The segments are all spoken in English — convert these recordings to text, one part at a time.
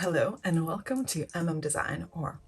Hello and welcome to Design or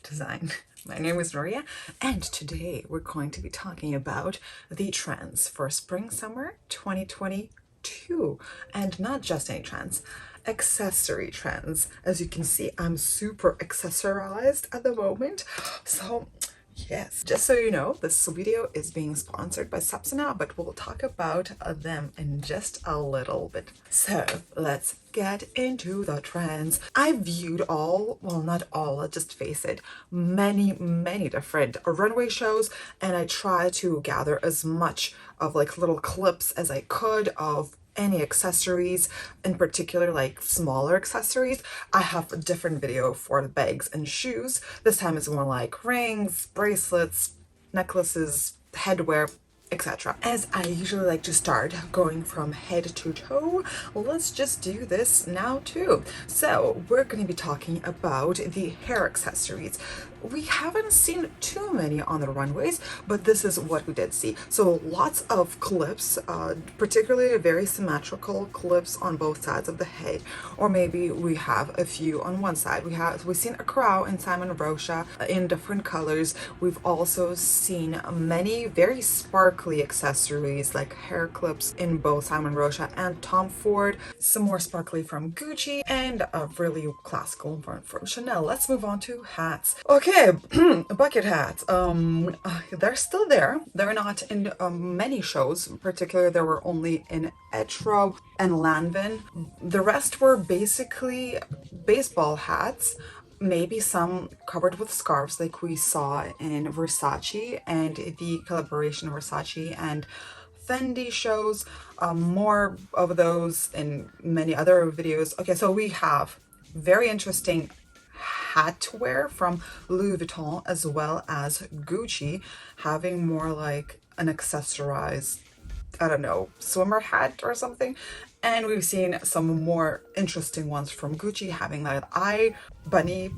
Design. My name is Maria and today we're going to be talking about the trends for Spring Summer 2022, and not just any trends, accessory trends. As you can see, I'm super accessorized at the moment. So yes, just so you know, this video is being sponsored by Sapsana, but we'll talk about them in just a little bit. So let's get into the trends. I viewed all, well, not all, let's just face it, many different runway shows, and I tried to gather as much of like little clips as I could of any accessories, in particular like smaller accessories. I have a different video for the bags and shoes. This time it's more like rings, bracelets, necklaces, headwear, etc. As I usually like to start going from head to toe, let's just do this now too. So we're going to be talking about the hair accessories. We haven't seen too many on the runways, but this is what we did see. So lots of clips, particularly very symmetrical clips on both sides of the head, or maybe we have a few on one side. We've seen a crown in Simon Rocha in different colors. We've also seen many very sparkly accessories like hair clips in both Simon Rocha and Tom Ford, some more sparkly from Gucci, and a really classical one from Chanel. Let's move on to hats. Okay, bucket hats. They're still there. They're not in many shows. In particular, they were only in Etro and Lanvin. The rest were basically baseball hats. Maybe some covered with scarves like we saw in Versace and the collaboration Versace and Fendi shows. More of those in many other videos. Okay, so we have very interesting hat wear from Louis Vuitton as well as Gucci, having more like an accessorized, I don't know, swimmer hat or something. And we've seen some more interesting ones from Gucci, having that eye bunny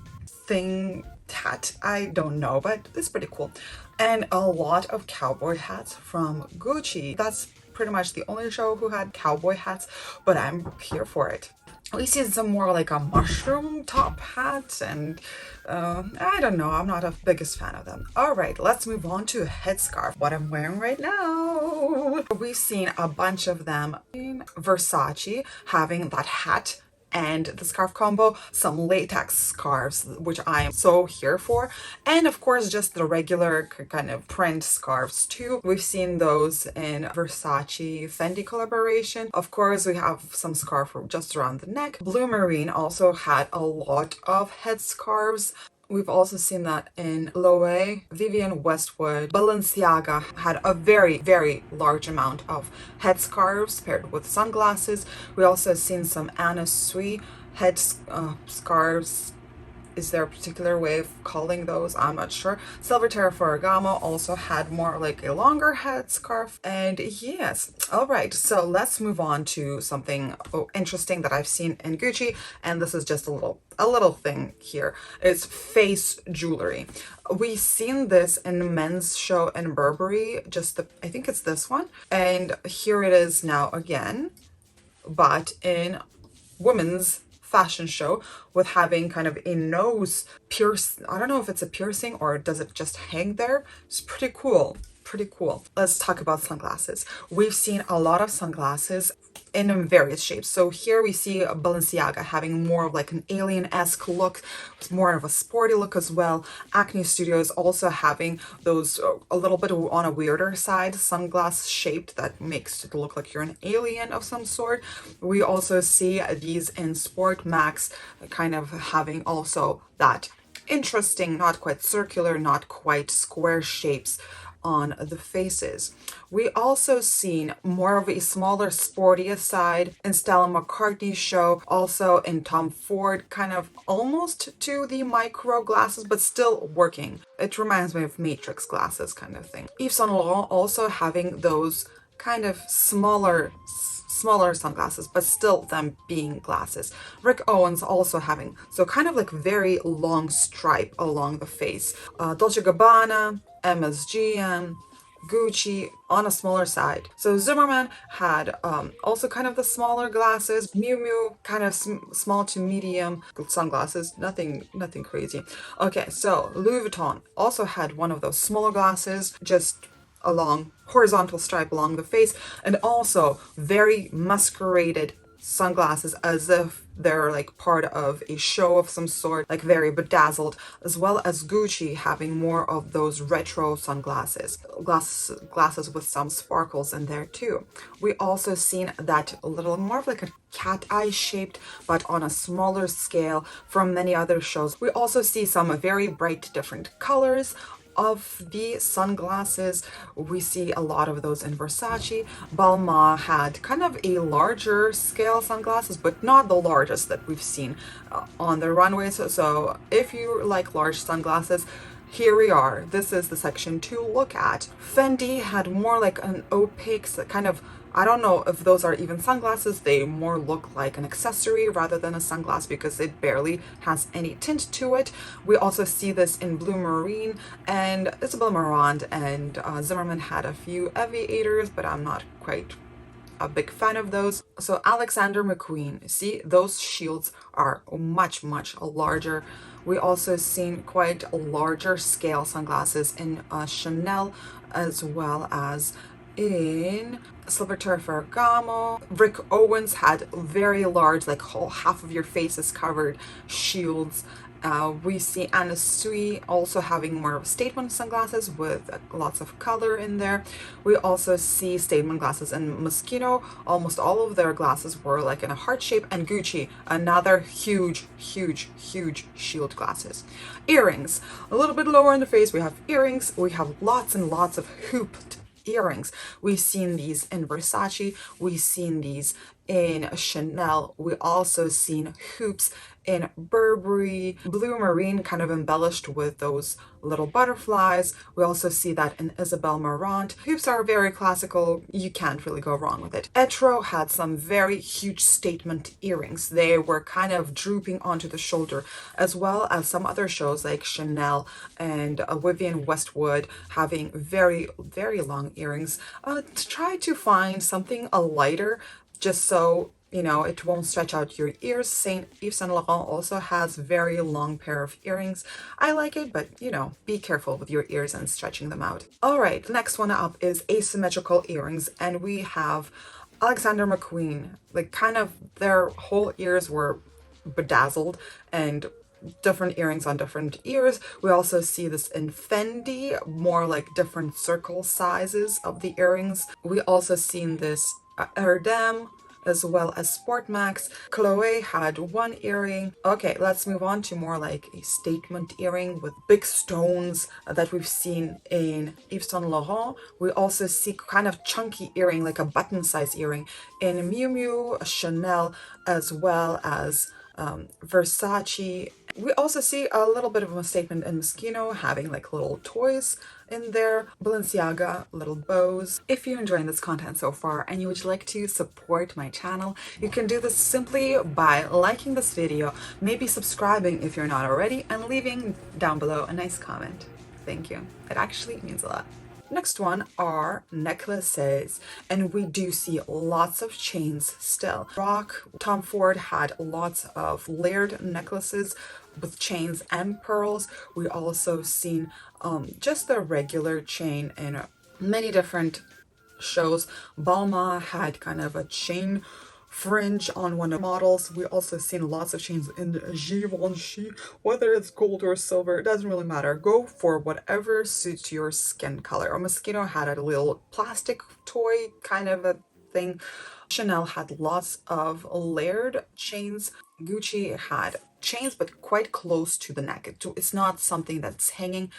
thing hat. I don't know, but it's pretty cool. And a lot of cowboy hats from Gucci. That's pretty much the only show who had cowboy hats, but I'm here for it. We see some more like a mushroom top hat, and I don't know, I'm not a biggest fan of them. All right, let's move on to a headscarf, what I'm wearing right now. We've seen a bunch of them in Versace having that hat and the scarf combo, some latex scarves, which I am so here for, and of course just the regular kind of print scarves too. We've seen those in Versace Fendi collaboration. Of course we have some scarf just around the neck. Blue Marine also had a lot of headscarves. We've also seen that in Loewe, Vivienne Westwood, Balenciaga had a very large amount of headscarves paired with sunglasses. We also have seen some Anna Sui head scarves. Is there a particular way of calling those? I'm not sure. Salvatore Ferragamo also had more like a longer headscarf. And yes, all right, so let's move on to something interesting that I've seen in Gucci, and this is just a little thing here. It's face jewelry. We've seen this in men's show in Burberry, I think it's this one, and here it is now again, but in women's fashion show with having kind of a nose pierce. I don't know if it's a piercing or does it just hang there. It's pretty cool. Let's talk about sunglasses. We've seen a lot of sunglasses in various shapes. So here we see Balenciaga having more of like an alien-esque look, more of a sporty look as well. Acne Studios also having those a little bit on a weirder side, sunglass shaped that makes it look like you're an alien of some sort. We also see these in Sport Max kind of having also that interesting, not quite circular, not quite square shapes on the faces. We also seen more of a smaller, sportier side in Stella McCartney's show, also in Tom Ford, kind of almost to the micro glasses, but still working. It reminds me of Matrix glasses kind of thing. Yves Saint Laurent also having those kind of smaller sunglasses, but still them being glasses. Rick Owens also having, so kind of like very long stripe along the face. Dolce & Gabbana, MSGM, Gucci on a smaller side. So Zimmerman had also kind of the smaller glasses. Miu Miu kind of small to medium sunglasses. Nothing crazy. Okay, so Louis Vuitton also had one of those smaller glasses, just a long horizontal stripe along the face, and also very masqueraded sunglasses as if they're like part of a show of some sort, like very bedazzled, as well as Gucci having more of those retro sunglasses, glasses with some sparkles in there too. We also seen that a little more of like a cat eye shaped, but on a smaller scale from many other shows. We also see some very bright different colors of the sunglasses. We see a lot of those in Versace. Balmain had kind of a larger scale sunglasses, but not the largest that we've seen on the runways. So if you like large sunglasses, here we are. This is the section to look at. Fendi had more like an opaque kind of, I don't know if those are even sunglasses. They more look like an accessory rather than a sunglass because it barely has any tint to it. We also see this in Blue Marine and Isabel Marant, and Zimmerman had a few aviators, but I'm not quite a big fan of those. So Alexander McQueen, see, those shields are much larger. We also seen quite larger scale sunglasses in Chanel, as well as in Salvatore Ferragamo. Rick Owens had very large, like whole half of your face is covered shields. We see Anna Sui also having more of statement sunglasses with lots of color in there. We also see statement glasses in Moschino. Almost all of their glasses were like in a heart shape, and Gucci, another huge shield glasses. Earrings, a little bit lower in the face, we have earrings. We have lots and lots of hooped earrings. We've seen these in Versace, we've seen these in Chanel, we also seen hoops in Burberry. Blue Marine kind of embellished with those little butterflies. We also see that in Isabel Marant. Hoops are very classical, you can't really go wrong with it. Etro had some very huge statement earrings. They were kind of drooping onto the shoulder, as well as some other shows like Chanel and Vivienne Westwood having very long earrings. Try to find something lighter, just so you know it won't stretch out your ears. Saint Yves Saint Laurent also has very long pair of earrings. I like it, but you know, be careful with your ears and stretching them out. All right, next one up is asymmetrical earrings, and we have Alexander McQueen. Like kind of their whole ears were bedazzled and different earrings on different ears. We also see this in Fendi, more like different circle sizes of the earrings. We also seen this Erdem, as well as Sport Max. Chloe had one earring. Okay, let's move on to more like a statement earring with big stones that we've seen in Yves Saint Laurent. We also see kind of chunky earring, like a button size earring in Miu Miu, Chanel, as well as Versace. We also see a little bit of a statement in Moschino, having like little toys in there. Balenciaga, little bows. If you're enjoying this content so far and you would like to support my channel, you can do this simply by liking this video, maybe subscribing if you're not already, and leaving down below a nice comment. Thank you. It actually means a lot. Next one are necklaces, and we do see lots of chains still. Tom Ford had lots of layered necklaces with chains and pearls. We also seen just the regular chain in many different shows. Balmain had kind of a chain fringe on one of the models. We also seen lots of chains in Givenchy, whether it's gold or silver, it doesn't really matter. Go for whatever suits your skin color. Moschino had a little plastic toy kind of a thing. Chanel had lots of layered chains. Gucci had chains, but quite close to the neck. It's not something that's hanging.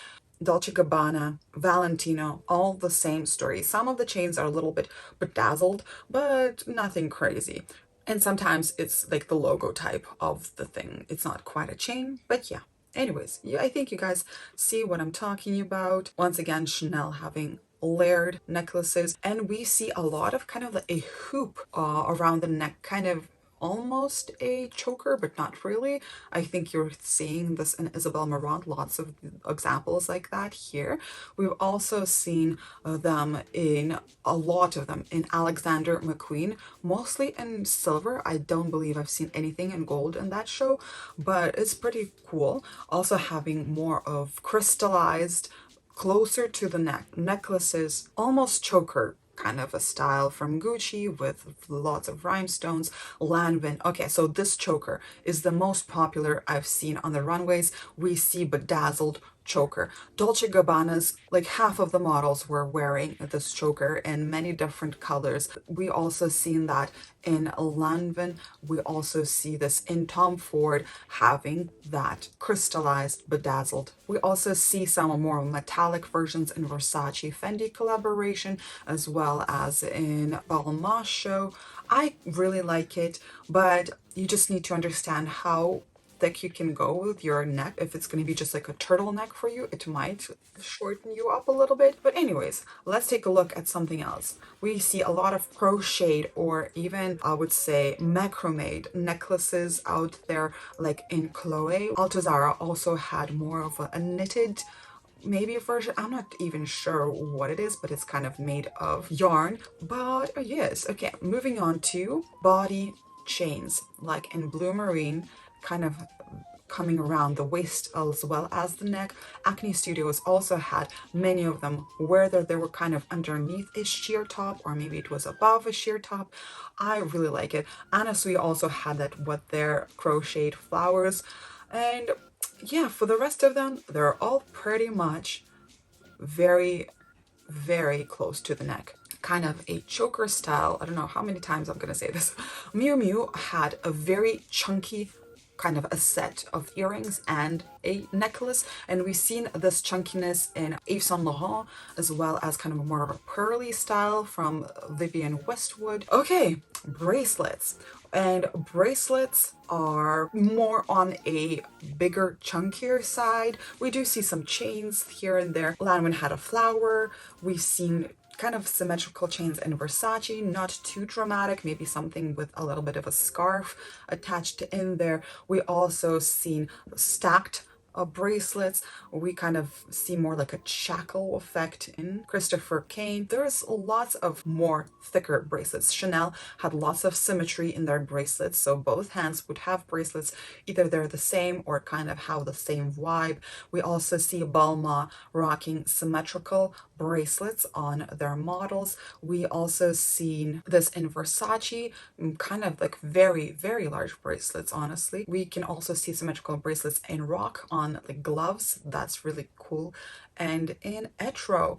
Dolce & Gabbana, Valentino, all the same story. Some of the chains are a little bit bedazzled, but nothing crazy. And sometimes it's like the logo type of the thing. It's not quite a chain, but yeah. Anyways, yeah, I think you guys see what I'm talking about. Once again, Chanel having layered necklaces, and we see a lot of kind of like a hoop around the neck, kind of almost a choker, but not really. I think you're seeing this in Isabel Marant, lots of examples like that here. We've also seen them in a lot of them in Alexander McQueen, mostly in silver. I don't believe I've seen anything in gold in that show, but it's pretty cool. Also having more of crystallized, closer to the neck necklaces, almost choker kind of a style from Gucci with lots of rhinestones. Lanvin. Okay, so this choker is the most popular I've seen on the runways. We see bedazzled choker. Dolce Gabbana's, like half of the models were wearing this choker in many different colors. We also seen that in Lanvin. We also see this in Tom Ford having that crystallized bedazzled. We also see some more metallic versions in Versace Fendi collaboration, as well as in Balmain show. I really like it, but you just need to understand how thick you can go with your neck. If it's going to be just like a turtleneck for you, it might shorten you up a little bit. But anyways, let's take a look at something else. We see a lot of crocheted, or even I would say macrame necklaces out there, like in Chloe. Altuzara also had more of a knitted maybe a version. I'm not even sure what it is, but it's kind of made of yarn. But yes, okay, moving on to body chains, like in blue marine, kind of coming around the waist as well as the neck. Acne Studios also had many of them, whether they were kind of underneath a sheer top or maybe it was above a sheer top. I really like it. Anna Sui also had that with their crocheted flowers. And yeah, for the rest of them, they're all pretty much very, very close to the neck. Kind of a choker style. I don't know how many times I'm gonna say this. Miu Miu had a very chunky kind of a set of earrings and a necklace, and we've seen this chunkiness in Yves Saint Laurent, as well as kind of more of a pearly style from Vivienne Westwood. Okay, bracelets. And bracelets are more on a bigger, chunkier side. We do see some chains here and there. Lanvin had a flower. We've seen kind of symmetrical chains in Versace, not too dramatic, maybe something with a little bit of a scarf attached in there. We also seen stacked bracelets. We kind of see more like a shackle effect in Christopher Kane. There's lots of more thicker bracelets. Chanel had lots of symmetry in their bracelets, so both hands would have bracelets. Either they're the same or kind of have the same vibe. We also see Balmain rocking symmetrical bracelets on their models. We also seen this in Versace, kind of like very, very large bracelets, honestly. We can also see symmetrical bracelets in Rock on the gloves. That's really cool. And in Etro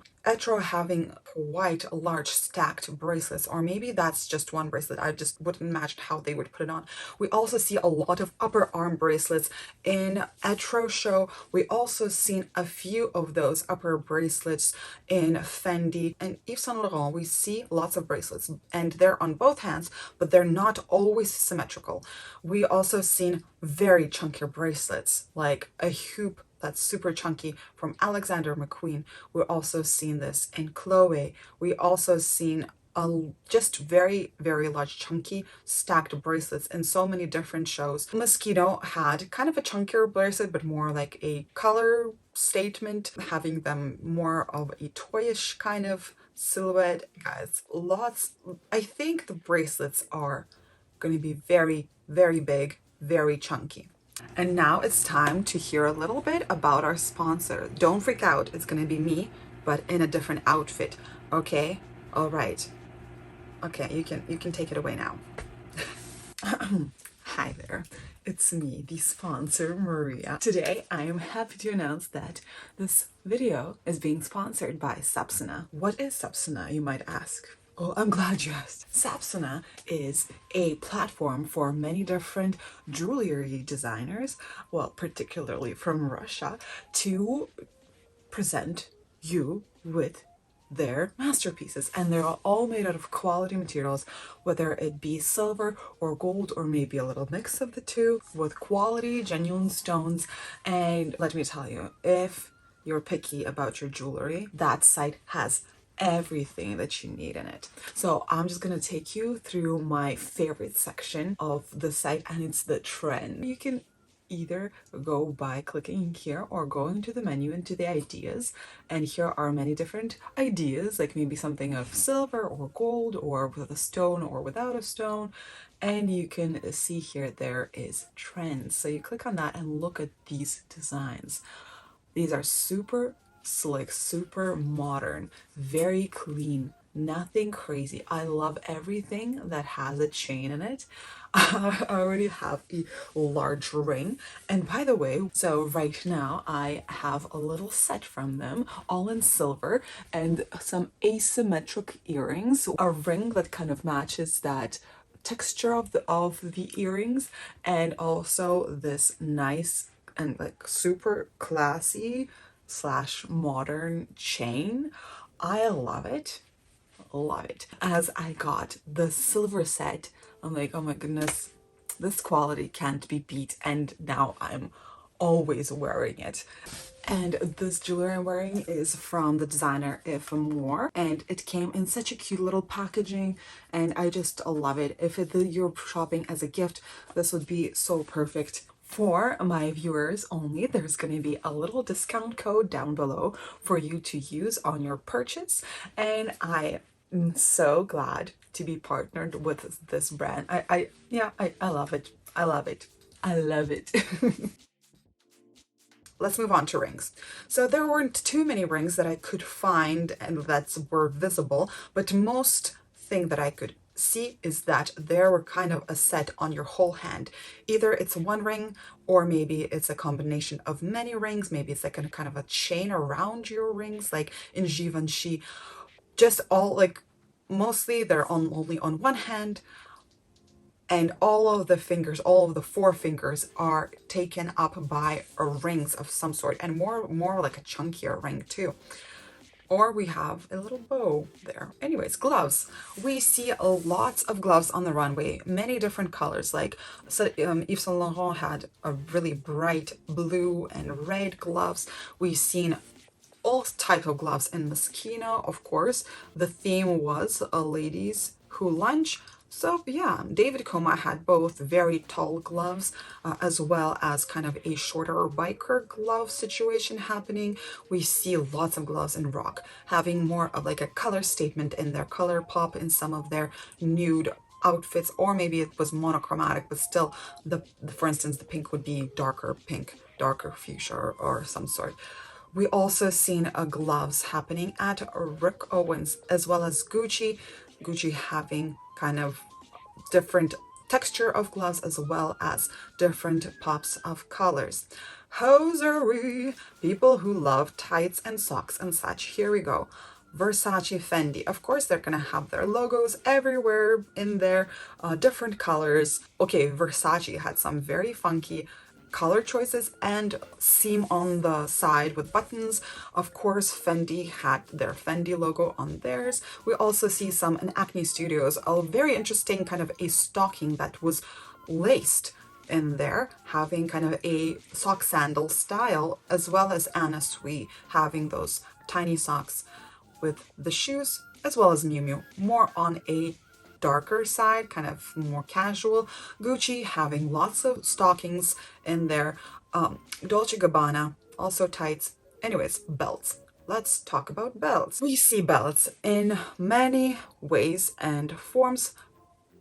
having quite large stacked bracelets, or maybe that's just one bracelet. I just wouldn't imagine how they would put it on. We also see a lot of upper arm bracelets in Etro show. We also seen a few of those upper bracelets in Fendi and Yves Saint Laurent. We see lots of bracelets, and they're on both hands, but they're not always symmetrical. We also seen very chunky bracelets, like a hoop that's super chunky from Alexander McQueen. We're also seeing this in Chloe. We also seen just very, very large chunky stacked bracelets in so many different shows. Mosquito had kind of a chunkier bracelet, but more like a color statement, having them more of a toyish kind of silhouette. Guys, lots. I think the bracelets are going to be very, very big, very chunky. And now it's time to hear a little bit about our sponsor. Don't freak out, it's gonna be me, but in a different outfit. Okay? All right. Okay, you can take it away now. Hi there. It's me, the sponsor, Maria. Today, I am happy to announce that this video is being sponsored by Sapsona. What is Sapsona, you might ask? Oh, I'm glad you asked. Sapsona is a platform for many different jewelry designers, well, particularly from Russia, to present you with their masterpieces. And they're all made out of quality materials, whether it be silver or gold, or maybe a little mix of the two, with quality, genuine stones. And let me tell you, if you're picky about your jewelry, that site has everything that you need in it. So I'm just gonna take you through my favorite section of the site, and it's the trend. You can either go by clicking here or going to the menu into the ideas, and here are many different ideas, like maybe something of silver or gold or with a stone or without a stone. And you can see here there is trends, so you click on that and look at these designs. These are super slick, super modern, very clean, nothing crazy. I love everything that has a chain in it. I already have a large ring. And by the way, so right now I have a little set from them, all in silver, and some asymmetric earrings, a ring that kind of matches that texture of the earrings, and also this nice and like super classy slash modern chain. I love it. Love it. As I got the silver set, I'm like, oh my goodness, this quality can't be beat. And now I'm always wearing it. And this jewelry I'm wearing is from the designer If More, and it came in such a cute little packaging, and I just love it. If you're shopping as a gift, this would be so perfect. For my viewers only, there's going to be a little discount code down below for you to use on your purchase, and I am so glad to be partnered with this brand. I love it. I love it. I love it. Let's move on to rings. So there weren't too many rings that I could find and that were visible, but most thing that I could see is that there were kind of a set on your whole hand. Either it's one ring, or maybe it's a combination of many rings. Maybe it's like a kind of a chain around your rings, like in Givenchy. Just all like, mostly they're on only on one hand, and all of the fingers, all of the four fingers are taken up by rings of some sort, and more like a chunkier ring too. Or we have a little bow there. Anyways, gloves. We see lots of gloves on the runway, many different colors. Like, so Yves Saint Laurent had a really bright blue and red gloves. We've seen all type of gloves in Moschino, of course. The theme was a ladies who lunch. So yeah, David Coma had both very tall gloves as well as kind of a shorter biker glove situation happening. We see lots of gloves in rock, having more of like a color statement in their color pop in some of their nude outfits, or maybe it was monochromatic, but still for instance, the pink would be darker pink, darker fuchsia or some sort. We also seen gloves happening at Rick Owens as well as Gucci. Gucci having kind of different texture of gloves as well as different pops of colors. Hosiery, people who love tights and socks and such. Here we go. Versace, Fendi. Of course, they're gonna have their logos everywhere in their different colors. Okay, Versace had some very funky color choices and seam on the side with buttons. Of course, Fendi had their Fendi logo on theirs. We also see some in Acne Studios, a very interesting kind of a stocking that was laced in there, having kind of a sock sandal style, as well as Anna Sui having those tiny socks with the shoes, as well as Miu Miu, more on a darker side, kind of more casual. Gucci having lots of stockings in there. Dolce & Gabbana, also tights. Anyways, belts. Let's talk about belts. We see belts in many ways and forms.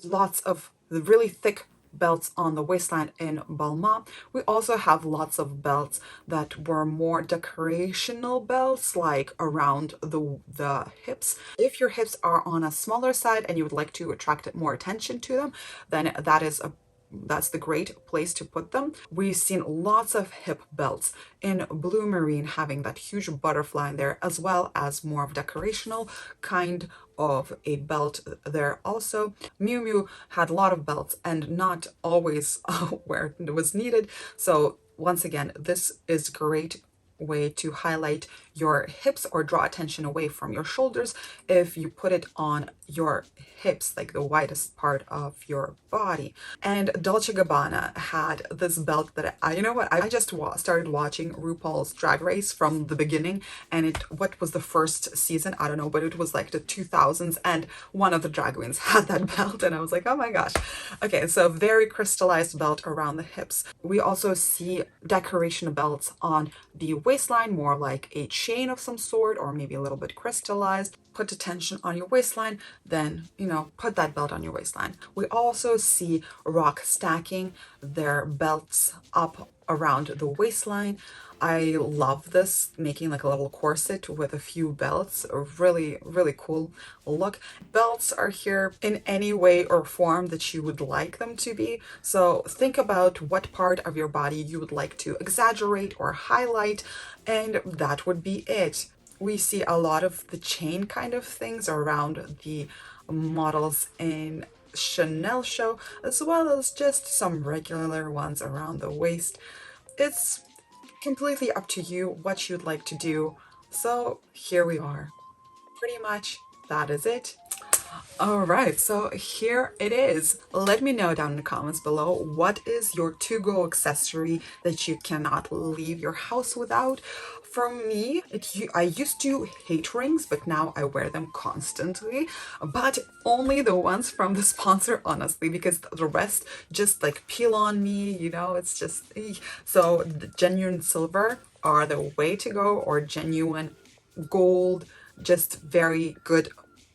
Lots of really thick belts on the waistline in Balmain. We also have lots of belts that were more decorational belts, like around the hips. If your hips are on a smaller side and you would like to attract more attention to them, then that's the great place to put them. We've seen lots of hip belts in blue marine, having that huge butterfly in there, as well as more of decorational kind of a belt there also. Miu Miu had a lot of belts and not always where it was needed. So once again, this is great way to highlight your hips or draw attention away from your shoulders if you put it on your hips, like the widest part of your body. And Dolce & Gabbana had this belt that you know what, I just started watching RuPaul's Drag Race from the beginning, and what was the first season, I don't know, but it was like the 2000s, and one of the drag queens had that belt, and I was like, oh my gosh. Okay, so very crystallized belt around the hips. We also see decoration belts on the waistline, more like a chain of some sort, or maybe a little bit crystallized. Put attention on your waistline, then, you know, put that belt on your waistline. We also see rock stacking their belts up around the waistline. I love this, making like a little corset with a few belts. A really, really cool look. Belts are here in any way or form that you would like them to be. So think about what part of your body you would like to exaggerate or highlight, and that would be it. We see a lot of the chain kind of things around the models in Chanel show, as well as just some regular ones around the waist. It's completely up to you what you'd like to do. So here we are. Pretty much that is it. All right, so here it is. Let me know down in the comments below, what is your to-go accessory that you cannot leave your house without? For me, I used to hate rings, but now I wear them constantly, but only the ones from the sponsor, honestly, because the rest just like peel on me, you know, it's just, so the genuine silver are the way to go, or genuine gold, just very good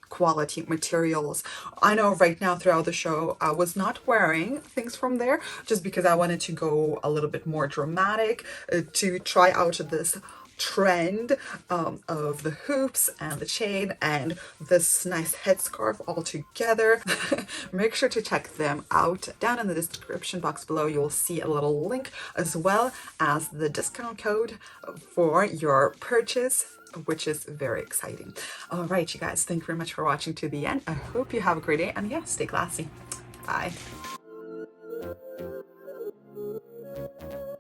quality materials. I know right now throughout the show I was not wearing things from there just because I wanted to go a little bit more dramatic, to try out this trend of the hoops and the chain and this nice headscarf all together. Make sure to check them out. Down in the description box below you will see a little link, as well as the discount code for your purchase, which is very exciting. All right, you guys, thank you very much for watching to the end. I hope you have a great day, and yeah, stay classy. Bye.